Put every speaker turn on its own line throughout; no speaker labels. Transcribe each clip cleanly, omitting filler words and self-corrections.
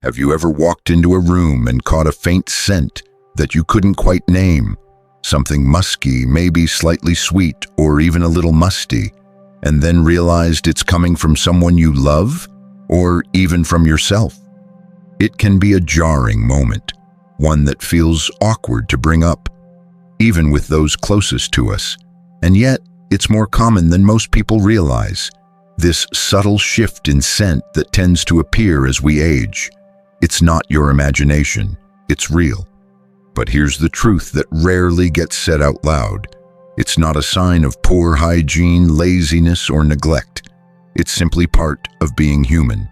Have you ever walked into a room and caught a faint scent that you couldn't quite name? Something musky, maybe slightly sweet, or even a little musty, and then realized it's coming from someone you love, or even from yourself? It can be a jarring moment, one that feels awkward to bring up, even with those closest to us. And yet, it's more common than most people realize. This subtle shift in scent that tends to appear as we age. It's not your imagination, it's real. But here's the truth that rarely gets said out loud. It's not a sign of poor hygiene, laziness, or neglect. It's simply part of being human.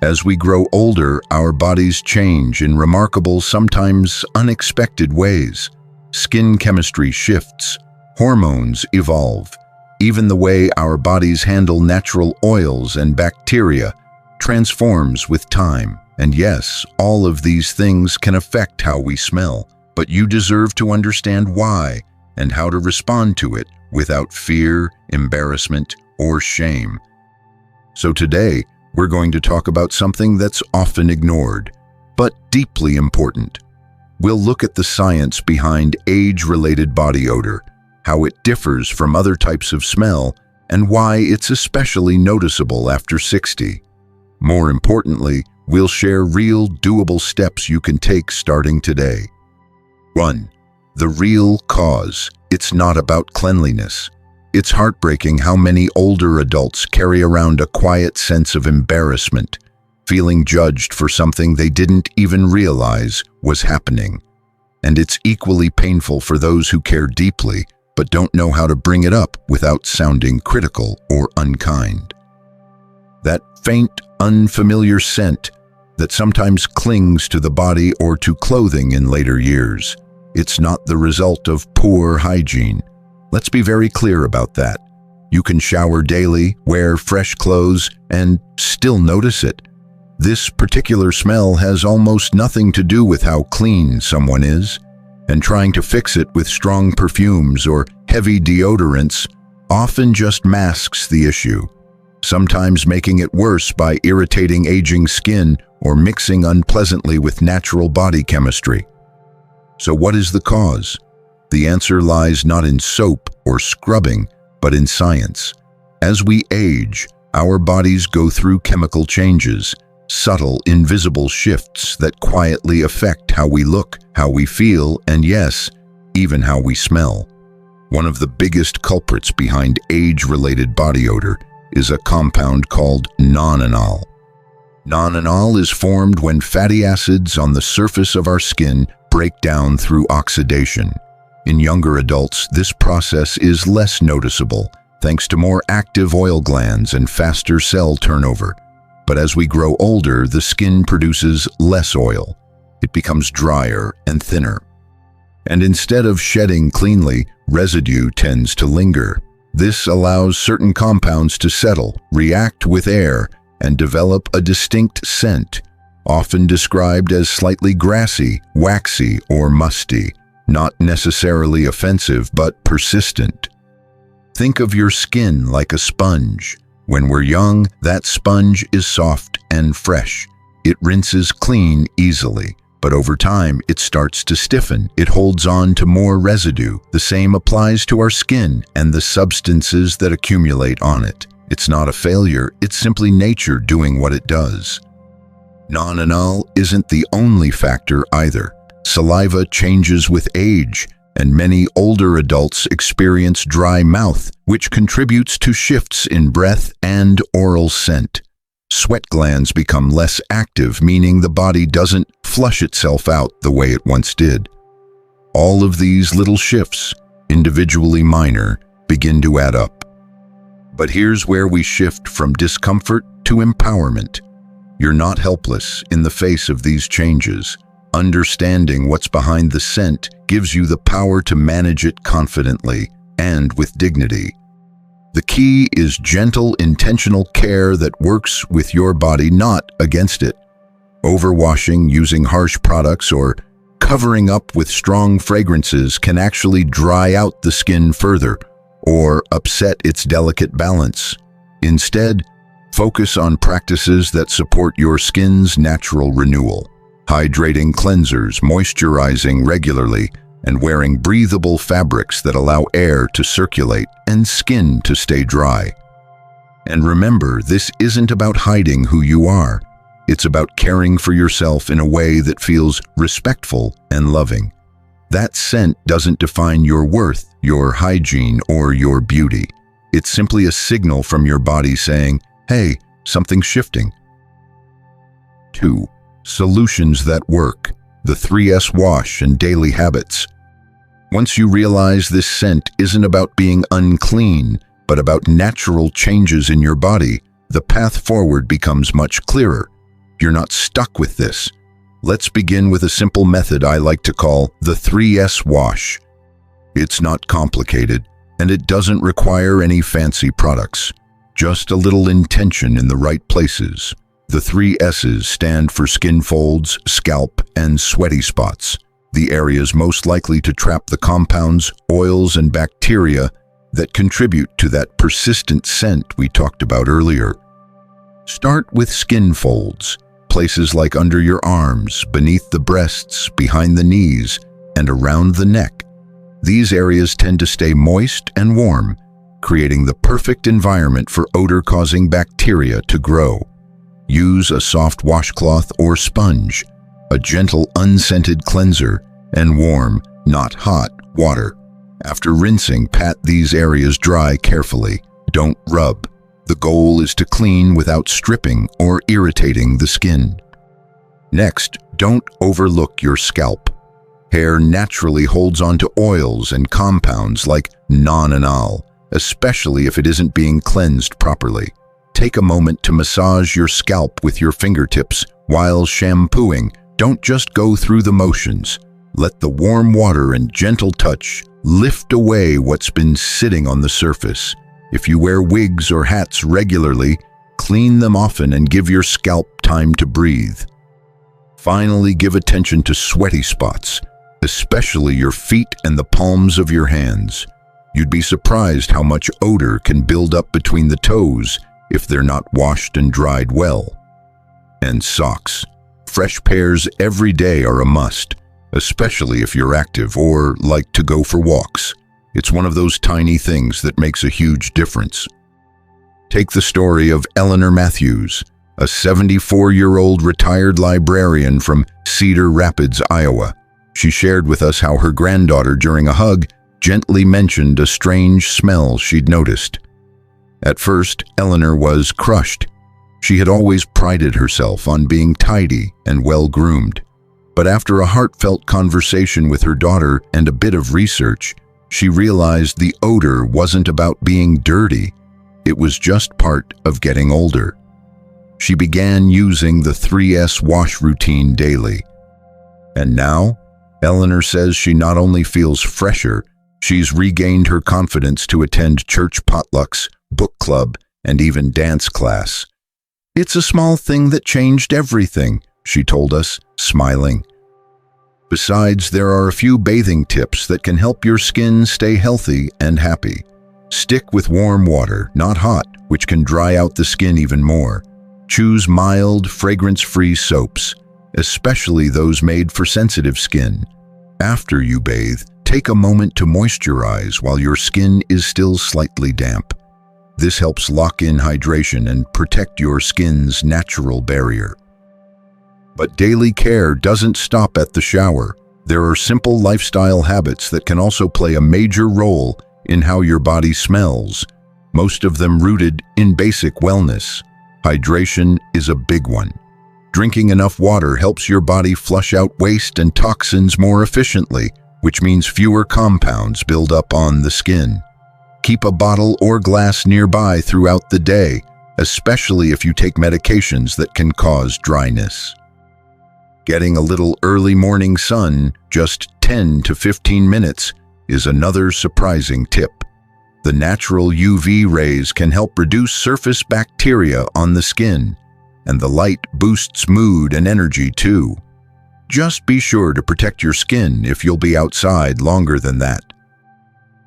As we grow older, our bodies change in remarkable, sometimes unexpected ways. Skin chemistry shifts, hormones evolve. Even the way our bodies handle natural oils and bacteria transforms with time. And yes, all of these things can affect how we smell, but you deserve to understand why and how to respond to it without fear, embarrassment, or shame. So today, we're going to talk about something that's often ignored, but deeply important. We'll look at the science behind age-related body odor, how it differs from other types of smell, and why it's especially noticeable after 60. More importantly, we'll share real, doable steps you can take starting today. 1. The real cause. It's not about cleanliness. It's heartbreaking how many older adults carry around a quiet sense of embarrassment, feeling judged for something they didn't even realize was happening. And it's equally painful for those who care deeply but don't know how to bring it up without sounding critical or unkind. That faint, unfamiliar scent that sometimes clings to the body or to clothing in later years. It's not the result of poor hygiene. Let's be very clear about that. You can shower daily, wear fresh clothes, and still notice it. This particular smell has almost nothing to do with how clean someone is, and trying to fix it with strong perfumes or heavy deodorants often just masks the issue, sometimes making it worse by irritating aging skin or mixing unpleasantly with natural body chemistry. So what is the cause? The answer lies not in soap or scrubbing, but in science. As we age, our bodies go through chemical changes, subtle, invisible shifts that quietly affect how we look, how we feel, and yes, even how we smell. One of the biggest culprits behind age-related body odor is a compound called nonanol. Nonanol is formed when fatty acids on the surface of our skin break down through oxidation. In younger adults, this process is less noticeable, thanks to more active oil glands and faster cell turnover. But as we grow older, the skin produces less oil. It becomes drier and thinner. And instead of shedding cleanly, residue tends to linger. This allows certain compounds to settle, react with air, and develop a distinct scent, often described as slightly grassy, waxy, or musty. Not necessarily offensive, but persistent. Think of your skin like a sponge. When we're young, that sponge is soft and fresh. It rinses clean easily, but over time, it starts to stiffen. It holds on to more residue. The same applies to our skin and the substances that accumulate on it. It's not a failure, it's simply nature doing what it does. Nonanol isn't the only factor either. Saliva changes with age, and many older adults experience dry mouth, which contributes to shifts in breath and oral scent. Sweat glands become less active, meaning the body doesn't flush itself out the way it once did. All of these little shifts, individually minor, begin to add up. But here's where we shift from discomfort to empowerment. You're not helpless in the face of these changes. Understanding what's behind the scent gives you the power to manage it confidently and with dignity. The key is gentle, intentional care that works with your body, not against it. Overwashing, using harsh products, or covering up with strong fragrances can actually dry out the skin further or upset its delicate balance. Instead, Focus on practices that support your skin's natural renewal. Hydrating cleansers, moisturizing regularly, and wearing breathable fabrics that allow air to circulate and skin to stay dry. And remember, this isn't about hiding who you are. It's about caring for yourself in a way that feels respectful and loving. That scent doesn't define your worth, your hygiene, or your beauty. It's simply a signal from your body saying, hey, something's shifting. 2. Solutions that work. The 3S wash and daily habits. Once you realize this scent isn't about being unclean, but about natural changes in your body, the path forward becomes much clearer. You're not stuck with this. Let's begin with a simple method I like to call the 3S wash. It's not complicated, and it doesn't require any fancy products. Just a little intention in the right places. The 3 S's stand for skin folds, scalp, and sweaty spots, the areas most likely to trap the compounds, oils, and bacteria that contribute to that persistent scent we talked about earlier. Start with skin folds, places like under your arms, beneath the breasts, behind the knees, and around the neck. These areas tend to stay moist and warm, creating the perfect environment for odor-causing bacteria to grow. Use a soft washcloth or sponge, a gentle unscented cleanser, and warm, not hot, water. After rinsing, pat these areas dry carefully. Don't rub. The goal is to clean without stripping or irritating the skin. Next, don't overlook your scalp. Hair naturally holds onto oils and compounds like non-anal, especially if it isn't being cleansed properly. Take a moment to massage your scalp with your fingertips while shampooing. Don't just go through the motions. Let the warm water and gentle touch lift away what's been sitting on the surface. If you wear wigs or hats regularly, clean them often and give your scalp time to breathe. Finally, give attention to sweaty spots, especially your feet and the palms of your hands. You'd be surprised how much odor can build up between the toes if they're not washed and dried well. And socks. Fresh pairs every day are a must, especially if you're active or like to go for walks. It's one of those tiny things that makes a huge difference. Take the story of Eleanor Matthews, a 74-year-old retired librarian from Cedar Rapids, Iowa. She shared with us how her granddaughter, during a hug, gently mentioned a strange smell she'd noticed. At first, Eleanor was crushed. She had always prided herself on being tidy and well-groomed. But after a heartfelt conversation with her daughter and a bit of research, she realized the odor wasn't about being dirty. It was just part of getting older. She began using the 3S wash routine daily. And now, Eleanor says she not only feels fresher, she's regained her confidence to attend church potlucks, book club, and even dance class. "It's a small thing that changed everything," she told us, smiling. Besides, there are a few bathing tips that can help your skin stay healthy and happy. Stick with warm water, not hot, which can dry out the skin even more. Choose mild, fragrance-free soaps, especially those made for sensitive skin. After you bathe, take a moment to moisturize while your skin is still slightly damp. This helps lock in hydration and protect your skin's natural barrier. But daily care doesn't stop at the shower. There are simple lifestyle habits that can also play a major role in how your body smells, most of them rooted in basic wellness. Hydration is a big one. Drinking enough water helps your body flush out waste and toxins more efficiently, which means fewer compounds build up on the skin. Keep a bottle or glass nearby throughout the day, especially if you take medications that can cause dryness. Getting a little early morning sun, just 10 to 15 minutes, is another surprising tip. The natural UV rays can help reduce surface bacteria on the skin, and the light boosts mood and energy too. Just be sure to protect your skin if you'll be outside longer than that.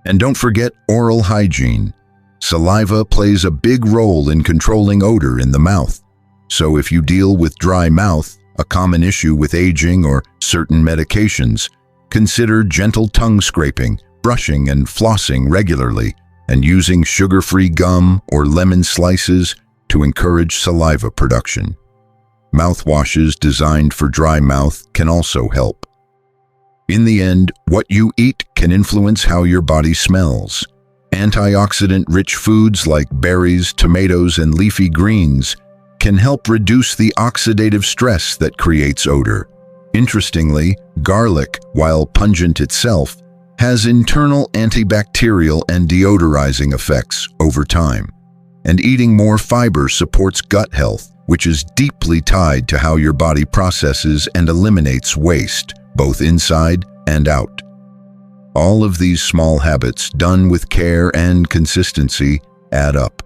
And don't forget oral hygiene. Saliva plays a big role in controlling odor in the mouth. So if you deal with dry mouth, a common issue with aging or certain medications, consider gentle tongue scraping, brushing and flossing regularly, and using sugar-free gum or lemon slices to encourage saliva production. Mouthwashes designed for dry mouth can also help. In the end, what you eat can influence how your body smells. Antioxidant-rich foods like berries, tomatoes, and leafy greens can help reduce the oxidative stress that creates odor. Interestingly, garlic, while pungent itself, has internal antibacterial and deodorizing effects over time. And eating more fiber supports gut health, which is deeply tied to how your body processes and eliminates waste, both inside and out. All of these small habits, done with care and consistency, add up.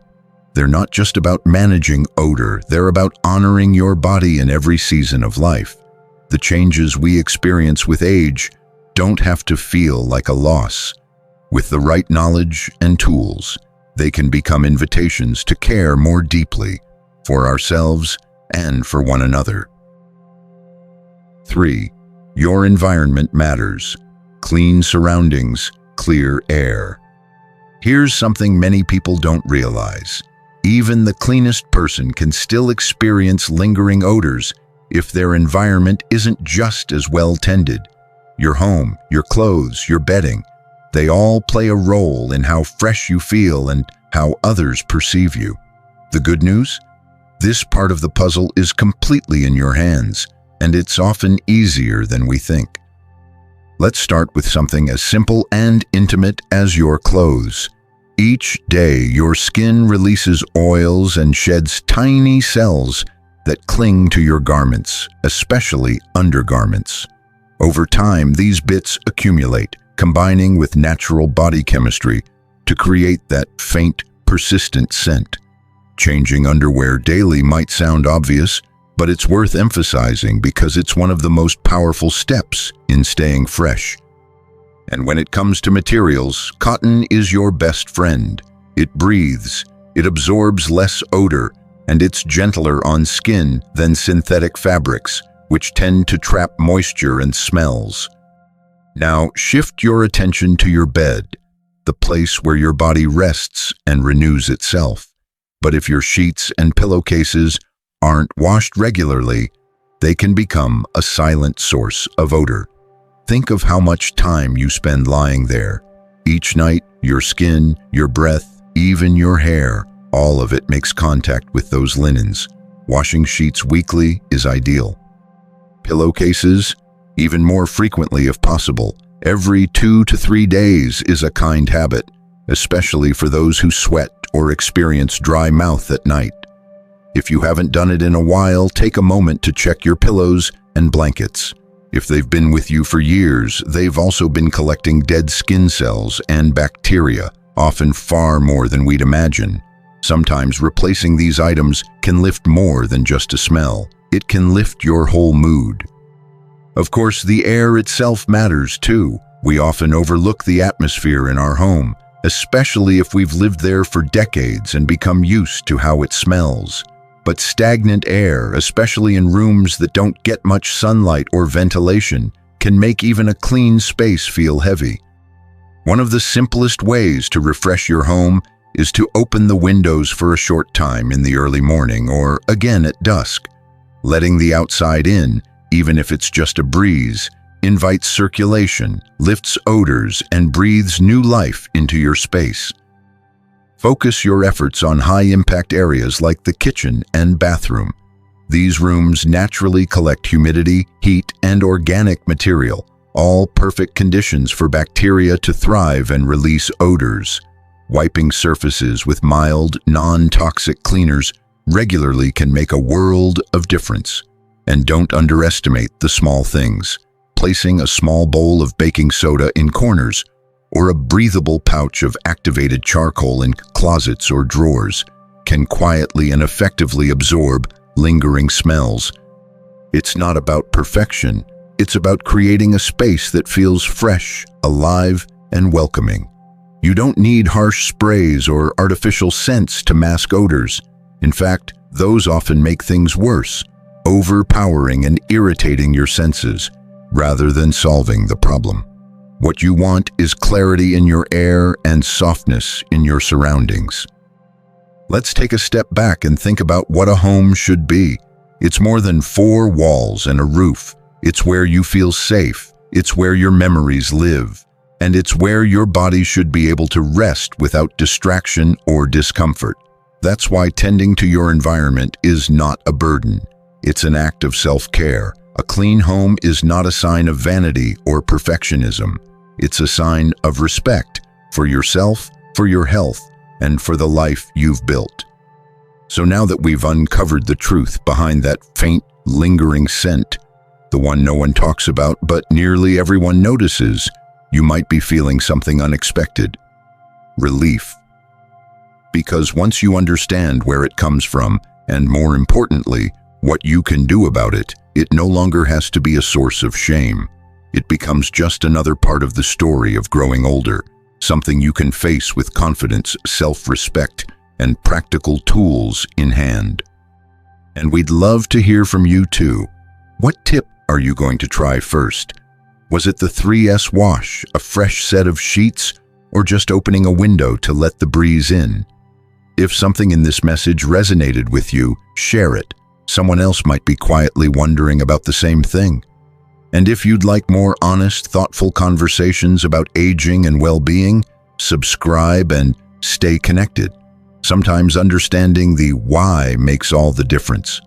They're not just about managing odor, they're about honoring your body in every season of life. The changes we experience with age don't have to feel like a loss. With the right knowledge and tools, they can become invitations to care more deeply for ourselves and for one another. 3. Your environment matters. Clean surroundings, clear air. Here's something many people don't realize. Even the cleanest person can still experience lingering odors if their environment isn't just as well tended. Your home, your clothes, your bedding, they all play a role in how fresh you feel and how others perceive you. The good news? This part of the puzzle is completely in your hands, and it's often easier than we think. Let's start with something as simple and intimate as your clothes. Each day, your skin releases oils and sheds tiny cells that cling to your garments, especially undergarments. Over time, these bits accumulate, combining with natural body chemistry to create that faint, persistent scent. Changing underwear daily might sound obvious, but it's worth emphasizing because it's one of the most powerful steps in staying fresh. And when it comes to materials, cotton is your best friend. It breathes, it absorbs less odor, and it's gentler on skin than synthetic fabrics, which tend to trap moisture and smells. Now, shift your attention to your bed, the place where your body rests and renews itself. But if your sheets and pillowcases aren't washed regularly, they can become a silent source of odor. Think of how much time you spend lying there. Each night, your skin, your breath, even your hair, all of it makes contact with those linens. Washing sheets weekly is ideal. Pillowcases, even more frequently if possible. Every 2 to 3 days is a kind habit, especially for those who sweat or experience dry mouth at night. If you haven't done it in a while, take a moment to check your pillows and blankets. If they've been with you for years, they've also been collecting dead skin cells and bacteria, often far more than we'd imagine. Sometimes replacing these items can lift more than just a smell. It can lift your whole mood. Of course, the air itself matters too. We often overlook the atmosphere in our home, especially if we've lived there for decades and become used to how it smells. But stagnant air, especially in rooms that don't get much sunlight or ventilation, can make even a clean space feel heavy. One of the simplest ways to refresh your home is to open the windows for a short time in the early morning or again at dusk. Letting the outside in, even if it's just a breeze, invites circulation, lifts odors, and breathes new life into your space. Focus your efforts on high-impact areas like the kitchen and bathroom. These rooms naturally collect humidity, heat, and organic material, all perfect conditions for bacteria to thrive and release odors. Wiping surfaces with mild, non-toxic cleaners regularly can make a world of difference. And don't underestimate the small things. Placing a small bowl of baking soda in corners or a breathable pouch of activated charcoal in closets or drawers can quietly and effectively absorb lingering smells. It's not about perfection, it's about creating a space that feels fresh, alive, and welcoming. You don't need harsh sprays or artificial scents to mask odors. In fact, those often make things worse, overpowering and irritating your senses, rather than solving the problem. What you want is clarity in your air and softness in your surroundings. Let's take a step back and think about what a home should be. It's more than four walls and a roof. It's where you feel safe. It's where your memories live. And it's where your body should be able to rest without distraction or discomfort. That's why tending to your environment is not a burden. It's an act of self-care. A clean home is not a sign of vanity or perfectionism. It's a sign of respect for yourself, for your health, and for the life you've built. So now that we've uncovered the truth behind that faint, lingering scent, the one no one talks about but nearly everyone notices, you might be feeling something unexpected. Relief. Because once you understand where it comes from, and more importantly, what you can do about it, it no longer has to be a source of shame. It becomes just another part of the story of growing older, something you can face with confidence, self-respect, and practical tools in hand. And we'd love to hear from you too. What tip are you going to try first? Was it the 3S wash, a fresh set of sheets, or just opening a window to let the breeze in? If something in this message resonated with you, share it. Someone else might be quietly wondering about the same thing. And if you'd like more honest, thoughtful conversations about aging and well-being, subscribe and stay connected. Sometimes understanding the why makes all the difference.